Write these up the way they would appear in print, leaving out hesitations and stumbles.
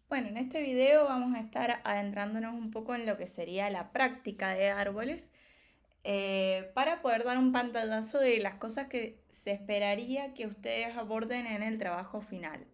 Bueno, en este video vamos a estar adentrándonos un poco en lo que sería la práctica de árboles para poder dar un pantallazo de las cosas que se esperaría que ustedes aborden en el trabajo final.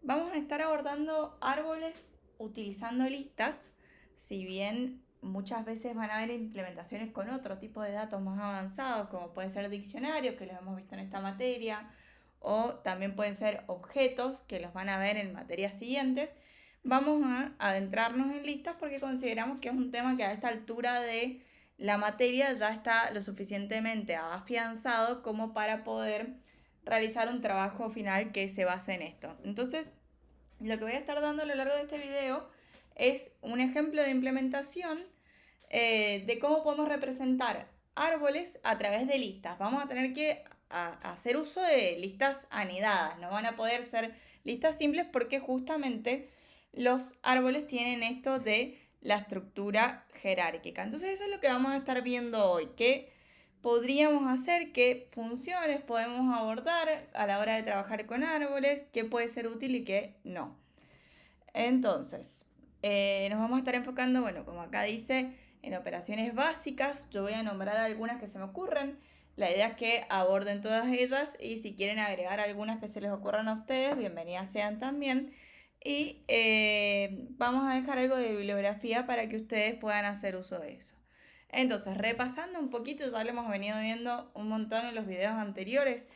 Vamos a estar abordando árboles utilizando listas, si bien muchas veces van a haber implementaciones con otro tipo de datos más avanzados, como puede ser diccionarios, que los hemos visto en esta materia, o también pueden ser objetos, que los van a ver en materias siguientes. Vamos a adentrarnos en listas porque consideramos que es un tema que a esta altura de la materia ya está lo suficientemente afianzado como para poder realizar un trabajo final que se base en esto. Entonces, lo que voy a estar dando a lo largo de este video es un ejemplo de implementación de cómo podemos representar árboles a través de listas. Vamos a tener que hacer uso de listas anidadas, no van a poder ser listas simples porque justamente los árboles tienen esto de la estructura jerárquica. Entonces eso es lo que vamos a estar viendo hoy, qué podríamos hacer, qué funciones podemos abordar a la hora de trabajar con árboles, qué puede ser útil y qué no. Entonces, nos vamos a estar enfocando, bueno, como acá dice, en operaciones básicas. Yo voy a nombrar algunas que se me ocurren. La idea es que aborden todas ellas y si quieren agregar algunas que se les ocurran a ustedes, bienvenidas sean también. Y vamos a dejar algo de bibliografía para que ustedes puedan hacer uso de eso. Entonces, repasando un poquito, ya lo hemos venido viendo un montón en los videos anteriores.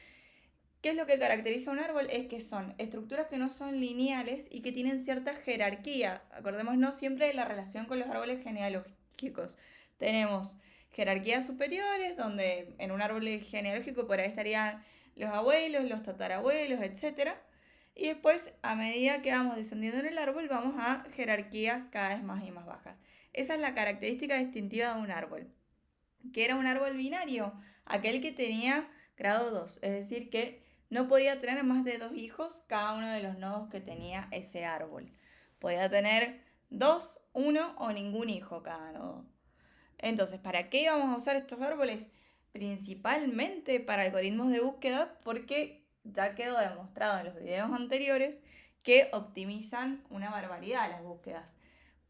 ¿Qué es lo que caracteriza a un árbol? Es que son estructuras que no son lineales y que tienen cierta jerarquía. Acordémonos siempre de la relación con los árboles genealógicos. Tenemos jerarquías superiores, donde en un árbol genealógico por ahí estarían los abuelos, los tatarabuelos, etc. Y después, a medida que vamos descendiendo en el árbol, vamos a jerarquías cada vez más y más bajas. Esa es la característica distintiva de un árbol. ¿Que era un árbol binario? Aquel que tenía grado 2, es decir, que no podía tener más de 2 hijos cada uno de los nodos que tenía ese árbol. Podía tener 2, 1 o ningún hijo cada nodo. Entonces, ¿para qué íbamos a usar estos árboles? Principalmente para algoritmos de búsqueda, porque ya quedó demostrado en los videos anteriores que optimizan una barbaridad las búsquedas.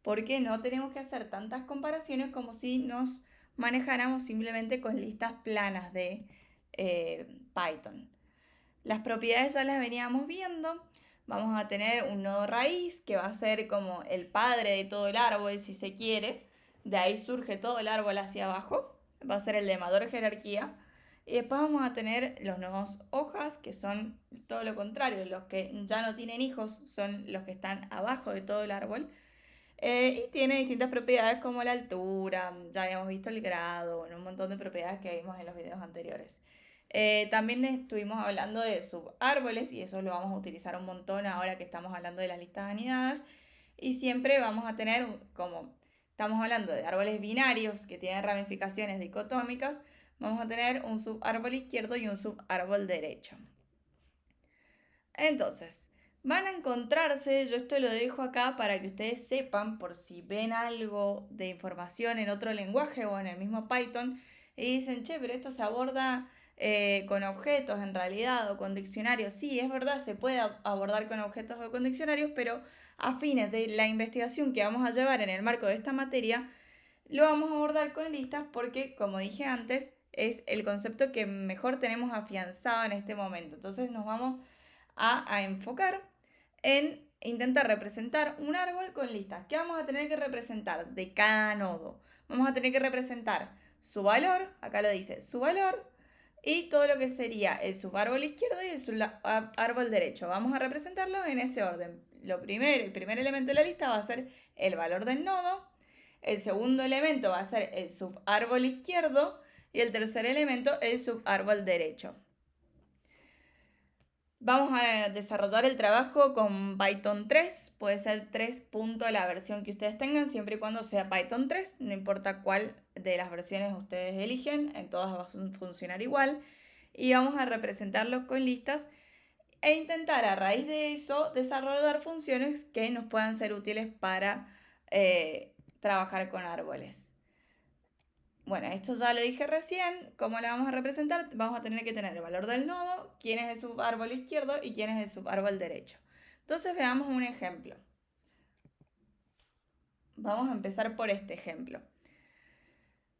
Porque no tenemos que hacer tantas comparaciones como si nos manejáramos simplemente con listas planas de Python. Las propiedades ya las veníamos viendo. Vamos a tener un nodo raíz que va a ser como el padre de todo el árbol, si se quiere. De ahí surge todo el árbol hacia abajo. Va a ser el de mayor jerarquía. Y después vamos a tener los nodos hojas, que son todo lo contrario. Los que ya no tienen hijos son los que están abajo de todo el árbol. Y tiene distintas propiedades como la altura, ya habíamos visto el grado, un montón de propiedades que vimos en los videos anteriores. También estuvimos hablando de subárboles y eso lo vamos a utilizar un montón ahora que estamos hablando de las listas anidadas. Y siempre vamos a tener, como estamos hablando de árboles binarios que tienen ramificaciones dicotómicas, vamos a tener un subárbol izquierdo y un subárbol derecho. Entonces, van a encontrarse, yo esto lo dejo acá para que ustedes sepan por si ven algo de información en otro lenguaje o en el mismo Python y dicen, che, pero esto se aborda con objetos en realidad o con diccionarios. Sí, es verdad, se puede abordar con objetos o con diccionarios, pero a fines de la investigación que vamos a llevar en el marco de esta materia, lo vamos a abordar con listas porque, como dije antes, es el concepto que mejor tenemos afianzado en este momento. Entonces nos vamos a enfocar en intentar representar un árbol con listas. ¿Qué vamos a tener que representar de cada nodo? Vamos a tener que representar su valor, acá lo dice, su valor, y todo lo que sería el subárbol izquierdo y el subárbol derecho. Vamos a representarlo en ese orden. El primer elemento de la lista va a ser el valor del nodo, el segundo elemento va a ser el subárbol izquierdo y el tercer elemento el subárbol derecho. Vamos a desarrollar el trabajo con Python 3, puede ser 3. La versión que ustedes tengan, siempre y cuando sea Python 3, no importa cuál de las versiones ustedes eligen, en todas va a funcionar igual. Y vamos a representarlos con listas e intentar a raíz de eso desarrollar funciones que nos puedan ser útiles para trabajar con árboles. Bueno, esto ya lo dije recién. ¿Cómo la vamos a representar? Vamos a tener que tener el valor del nodo, quién es el subárbol izquierdo y quién es el subárbol derecho. Entonces veamos un ejemplo. vamos a empezar por este ejemplo.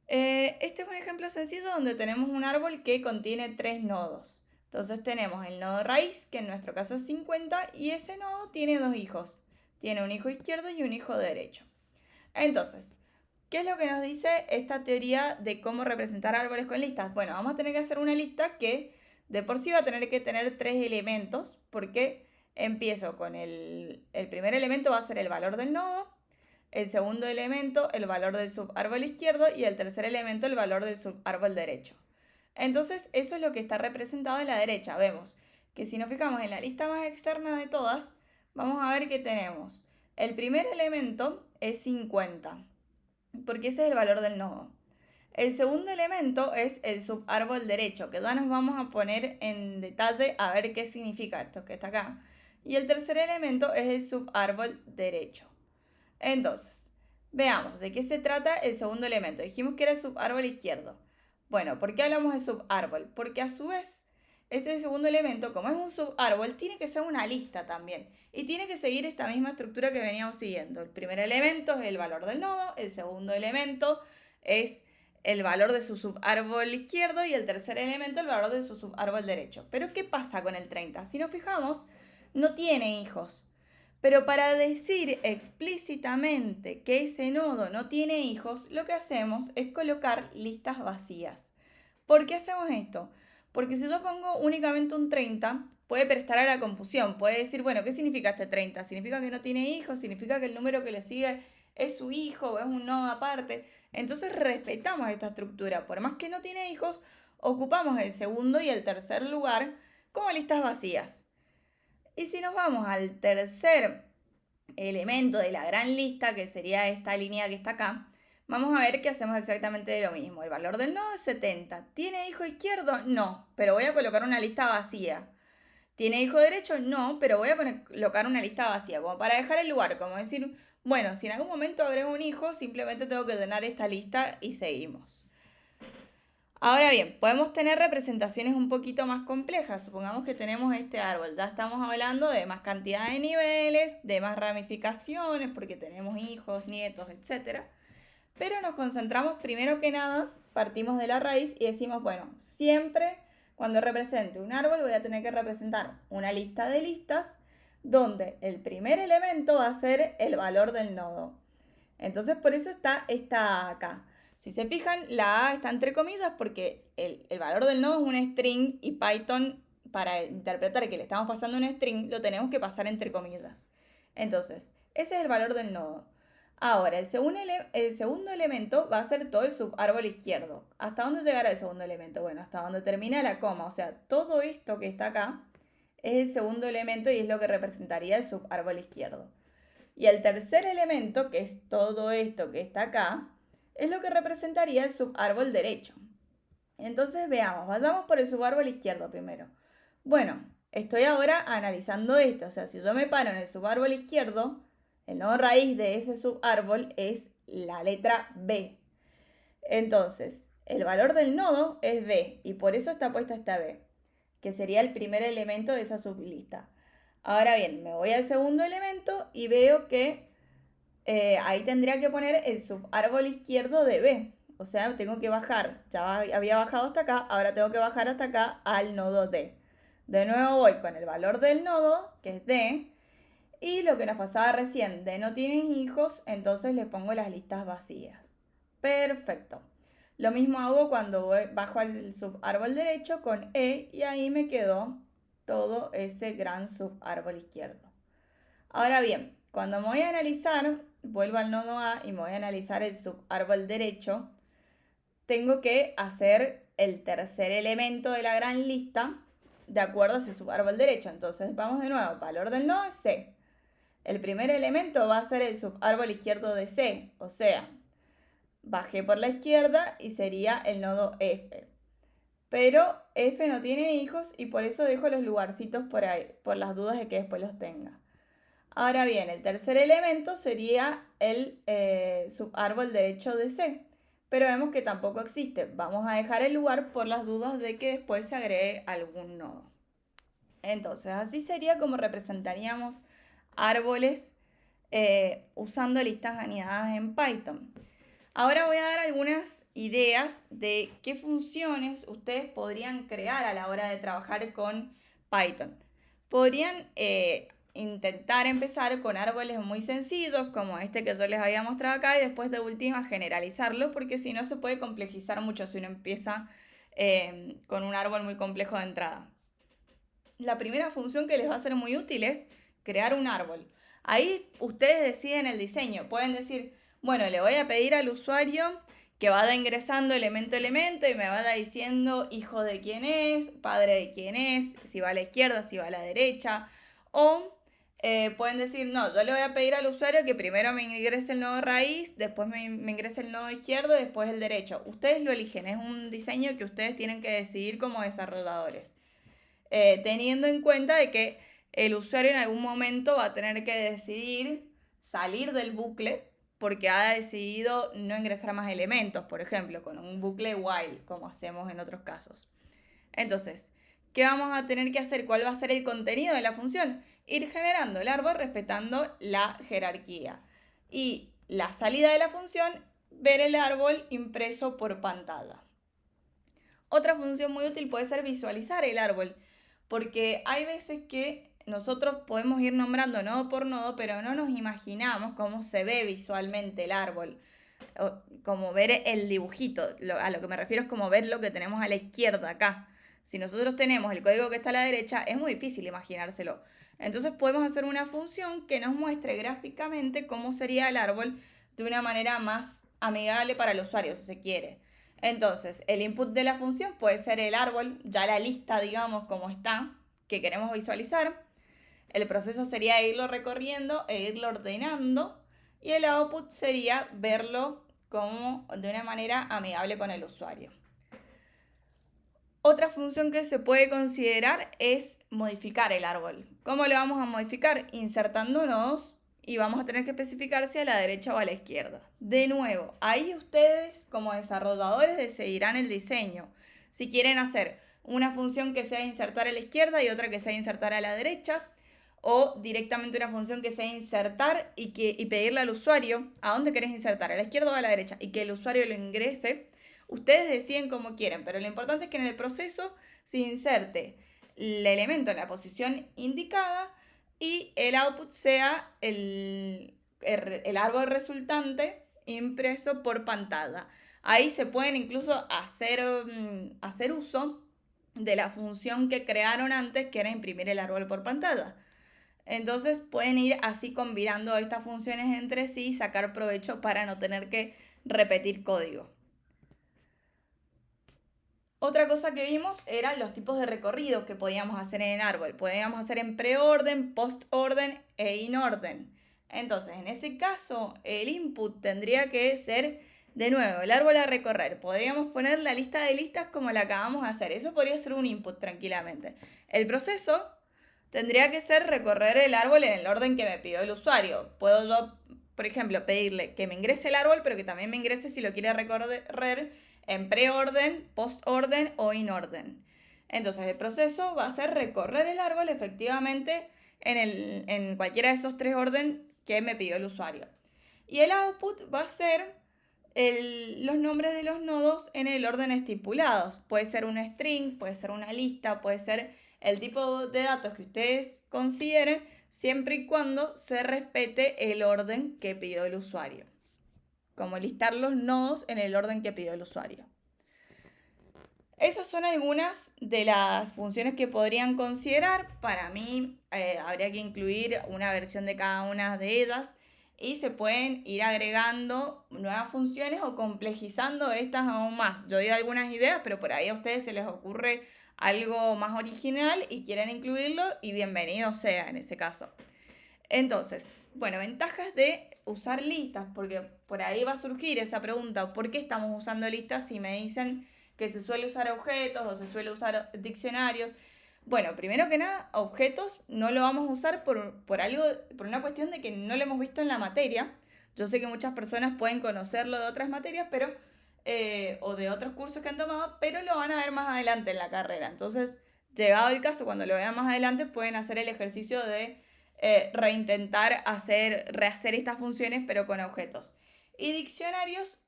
Este es un ejemplo sencillo donde tenemos un árbol que contiene 3 nodos. Entonces tenemos el nodo raíz, que en nuestro caso es 50, y ese nodo tiene 2 hijos. Tiene un hijo izquierdo y un hijo derecho. Entonces, ¿qué es lo que nos dice esta teoría de cómo representar árboles con listas? Bueno, vamos a tener que hacer una lista que de por sí va a tener que tener 3 elementos, porque empiezo con el primer elemento va a ser el valor del nodo, el segundo elemento el valor del subárbol izquierdo y el tercer elemento el valor del subárbol derecho. Entonces, eso es lo que está representado en la derecha. Vemos que si nos fijamos en la lista más externa de todas, vamos a ver que tenemos el primer elemento es 50, porque ese es el valor del nodo. El segundo elemento es el subárbol derecho, que ya nos vamos a poner en detalle a ver qué significa esto que está acá. Y el tercer elemento es el subárbol derecho. Entonces, veamos de qué se trata el segundo elemento. Dijimos que era el subárbol izquierdo. Bueno, ¿por qué hablamos de subárbol? Porque a su vez, este segundo elemento, como es un subárbol, tiene que ser una lista también. Y tiene que seguir esta misma estructura que veníamos siguiendo. El primer elemento es el valor del nodo, el segundo elemento es el valor de su subárbol izquierdo y el tercer elemento el valor de su subárbol derecho. Pero ¿qué pasa con el 30? Si nos fijamos, no tiene hijos. Pero para decir explícitamente que ese nodo no tiene hijos, lo que hacemos es colocar listas vacías. ¿Por qué hacemos esto? Porque si yo pongo únicamente un 30, puede prestar a la confusión. Puede decir, bueno, ¿qué significa este 30? ¿Significa que no tiene hijos? ¿Significa que el número que le sigue es su hijo o es un nodo aparte? Entonces respetamos esta estructura. Por más que no tiene hijos, ocupamos el segundo y el tercer lugar como listas vacías. Y si nos vamos al tercer elemento de la gran lista, que sería esta línea que está acá, vamos a ver que hacemos exactamente lo mismo. El valor del nodo es 70. ¿Tiene hijo izquierdo? No, pero voy a colocar una lista vacía. ¿Tiene hijo derecho? No, pero voy a colocar una lista vacía, como para dejar el lugar, como decir, bueno, si en algún momento agrego un hijo, simplemente tengo que llenar esta lista y seguimos. Ahora bien, podemos tener representaciones un poquito más complejas. Supongamos que tenemos este árbol. Ya estamos hablando de más cantidad de niveles, de más ramificaciones, porque tenemos hijos, nietos, etc. Pero nos concentramos primero que nada, partimos de la raíz y decimos, bueno, siempre cuando represente un árbol voy a tener que representar una lista de listas donde el primer elemento va a ser el valor del nodo. Entonces por eso está esta acá. Si se fijan, la A está entre comillas porque el valor del nodo es un string y Python, para interpretar que le estamos pasando un string, lo tenemos que pasar entre comillas. Entonces, ese es el valor del nodo. Ahora, el segundo elemento va a ser todo el subárbol izquierdo. ¿Hasta dónde llegará el segundo elemento? Bueno, hasta donde termina la coma. O sea, todo esto que está acá es el segundo elemento y es lo que representaría el subárbol izquierdo. Y el tercer elemento, que es todo esto que está acá, es lo que representaría el subárbol derecho. Entonces veamos, vayamos por el subárbol izquierdo primero. Bueno, estoy ahora analizando esto, o sea, si yo me paro en el subárbol izquierdo, el nodo raíz de ese subárbol es la letra B. Entonces, el valor del nodo es B y por eso está puesta esta B, que sería el primer elemento de esa sublista. Ahora bien, me voy al segundo elemento y veo que ahí tendría que poner el subárbol izquierdo de B. O sea, tengo que bajar, ya había bajado hasta acá, ahora tengo que bajar hasta acá al nodo D. De nuevo voy con el valor del nodo, que es D, y lo que nos pasaba recién, D no tiene hijos, entonces le pongo las listas vacías. Perfecto. Lo mismo hago cuando bajo al subárbol derecho con E y ahí me quedó todo ese gran subárbol izquierdo. Ahora bien, cuando me voy a analizar, vuelvo al nodo A y me voy a analizar el subárbol derecho, tengo que hacer el tercer elemento de la gran lista de acuerdo a ese subárbol derecho. Entonces vamos de nuevo, valor del nodo es C. El primer elemento va a ser el subárbol izquierdo de C, o sea, bajé por la izquierda y sería el nodo F. Pero F no tiene hijos y por eso dejo los lugarcitos por ahí, por las dudas de que después los tenga. Ahora bien, el tercer elemento sería el subárbol derecho de C, pero vemos que tampoco existe. Vamos a dejar el lugar por las dudas de que después se agregue algún nodo. Entonces, así sería como representaríamos árboles usando listas anidadas en Python. Ahora voy a dar algunas ideas de qué funciones ustedes podrían crear a la hora de trabajar con Python. Podrían intentar empezar con árboles muy sencillos, como este que yo les había mostrado acá, y después de última generalizarlo, porque si no se puede complejizar mucho si uno empieza con un árbol muy complejo de entrada. La primera función que les va a ser muy útil es crear un árbol. Ahí ustedes deciden el diseño. Pueden decir, bueno, le voy a pedir al usuario que vaya ingresando elemento a elemento y me vaya diciendo hijo de quién es, padre de quién es, si va a la izquierda, si va a la derecha. O pueden decir, no, yo le voy a pedir al usuario que primero me ingrese el nodo raíz, después me ingrese el nodo izquierdo, después el derecho. Ustedes lo eligen, es un diseño que ustedes tienen que decidir como desarrolladores. Teniendo en cuenta de que el usuario en algún momento va a tener que decidir salir del bucle porque ha decidido no ingresar más elementos, por ejemplo, con un bucle while, como hacemos en otros casos. Entonces, ¿qué vamos a tener que hacer? ¿Cuál va a ser el contenido de la función? Ir generando el árbol respetando la jerarquía. Y la salida de la función, ver el árbol impreso por pantalla. Otra función muy útil puede ser visualizar el árbol, porque hay veces que nosotros podemos ir nombrando nodo por nodo, pero no nos imaginamos cómo se ve visualmente el árbol, como ver el dibujito. A lo que me refiero es como ver lo que tenemos a la izquierda acá. Si nosotros tenemos el código que está a la derecha, es muy difícil imaginárselo. Entonces podemos hacer una función que nos muestre gráficamente cómo sería el árbol de una manera más amigable para el usuario, si se quiere. Entonces, el input de la función puede ser el árbol, ya la lista, digamos, como está, que queremos visualizar. El proceso sería irlo recorriendo e irlo ordenando. Y el output sería verlo como de una manera amigable con el usuario. Otra función que se puede considerar es modificar el árbol. ¿Cómo lo vamos a modificar? Insertando nodos y vamos a tener que especificar si a la derecha o a la izquierda. De nuevo, ahí ustedes como desarrolladores decidirán el diseño. Si quieren hacer una función que sea insertar a la izquierda y otra que sea insertar a la derecha, o directamente una función que sea insertar y pedirle al usuario a dónde querés insertar, a la izquierda o a la derecha, y que el usuario lo ingrese. Ustedes deciden como quieren, pero lo importante es que en el proceso se inserte el elemento en la posición indicada y el output sea el árbol resultante impreso por pantalla. Ahí se pueden incluso hacer uso de la función que crearon antes, que era imprimir el árbol por pantalla. Entonces pueden ir así combinando estas funciones entre sí y sacar provecho para no tener que repetir código. Otra cosa que vimos eran los tipos de recorridos que podíamos hacer en el árbol. Podíamos hacer en preorden, postorden e inorden. Entonces, en ese caso, el input tendría que ser, de nuevo, el árbol a recorrer. Podríamos poner la lista de listas como la acabamos de hacer. Eso podría ser un input tranquilamente. El proceso tendría que ser recorrer el árbol en el orden que me pidió el usuario. Puedo yo, por ejemplo, pedirle que me ingrese el árbol, pero que también me ingrese si lo quiere recorrer en preorden, postorden o inorden. Entonces el proceso va a ser recorrer el árbol efectivamente en cualquiera de esos tres órdenes que me pidió el usuario. Y el output va a ser los nombres de los nodos en el orden estipulados. Puede ser un string, puede ser una lista, puede ser el tipo de datos que ustedes consideren, siempre y cuando se respete el orden que pidió el usuario. Como listar los nodos en el orden que pidió el usuario. Esas son algunas de las funciones que podrían considerar. Para mí habría que incluir una versión de cada una de ellas y se pueden ir agregando nuevas funciones o complejizando estas aún más. Yo doy algunas ideas, pero por ahí a ustedes se les ocurre algo más original y quieren incluirlo y bienvenido sea en ese caso. Entonces, bueno, ventajas de usar listas, porque por ahí va a surgir esa pregunta, ¿por qué estamos usando listas si me dicen que se suele usar objetos o se suele usar diccionarios? Bueno, primero que nada, objetos no lo vamos a usar por una cuestión de que no lo hemos visto en la materia. Yo sé que muchas personas pueden conocerlo de otras materias, pero o de otros cursos que han tomado, pero lo van a ver más adelante en la carrera. Entonces, llegado el caso, cuando lo vean más adelante, pueden hacer el ejercicio de reintentar rehacer estas funciones, pero con objetos. Y diccionarios,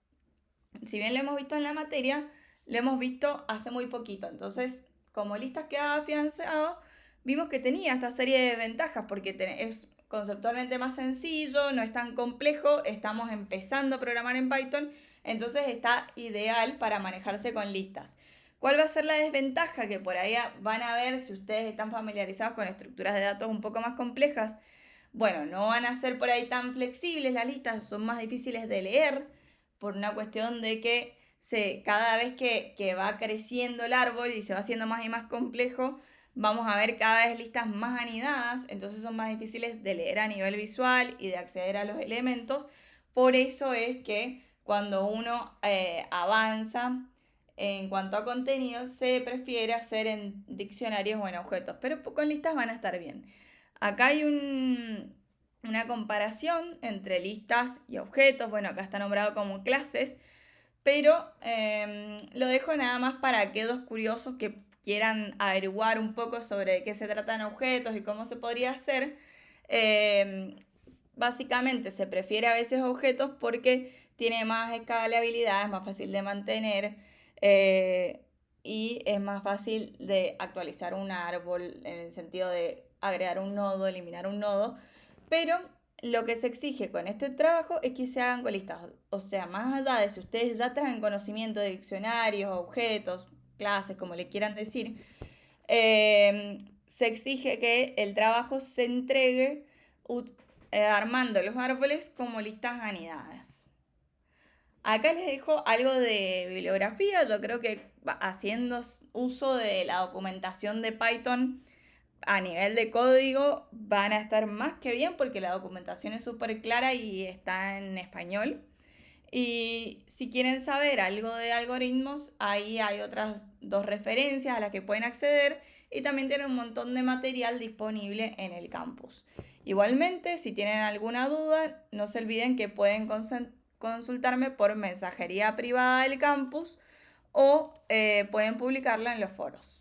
si bien lo hemos visto en la materia, lo hemos visto hace muy poquito. Entonces, como listas quedaba afianzado, vimos que tenía esta serie de ventajas porque es conceptualmente más sencillo, no es tan complejo, estamos empezando a programar en Python, entonces está ideal para manejarse con listas. ¿Cuál va a ser la desventaja? Que por ahí van a ver si ustedes están familiarizados con estructuras de datos un poco más complejas. Bueno, no van a ser por ahí tan flexibles las listas, son más difíciles de leer por una cuestión de que cada vez que va creciendo el árbol y se va haciendo más y más complejo, vamos a ver cada vez listas más anidadas, entonces son más difíciles de leer a nivel visual y de acceder a los elementos. Por eso es que cuando uno avanza en cuanto a contenido, se prefiere hacer en diccionarios o en objetos, pero con listas van a estar bien. Acá hay una comparación entre listas y objetos. Bueno, acá está nombrado como clases, pero lo dejo nada más para aquellos curiosos que quieran averiguar un poco sobre de qué se tratan objetos y cómo se podría hacer. Básicamente se prefiere a veces objetos porque tiene más escalabilidad, es más fácil de mantener eh, y es más fácil de actualizar un árbol en el sentido de agregar un nodo, eliminar un nodo, pero lo que se exige con este trabajo es que se hagan con listas. O sea, más allá de si ustedes ya traen conocimiento de diccionarios, objetos, clases, como le quieran decir, se exige que el trabajo se entregue armando los árboles como listas anidadas. Acá les dejo algo de bibliografía. Yo creo que haciendo uso de la documentación de Python a nivel de código van a estar más que bien porque la documentación es súper clara y está en español. Y si quieren saber algo de algoritmos, ahí hay otras dos referencias a las que pueden acceder y también tienen un montón de material disponible en el campus. Igualmente, si tienen alguna duda, no se olviden que pueden consultarme por mensajería privada del campus o pueden publicarla en los foros.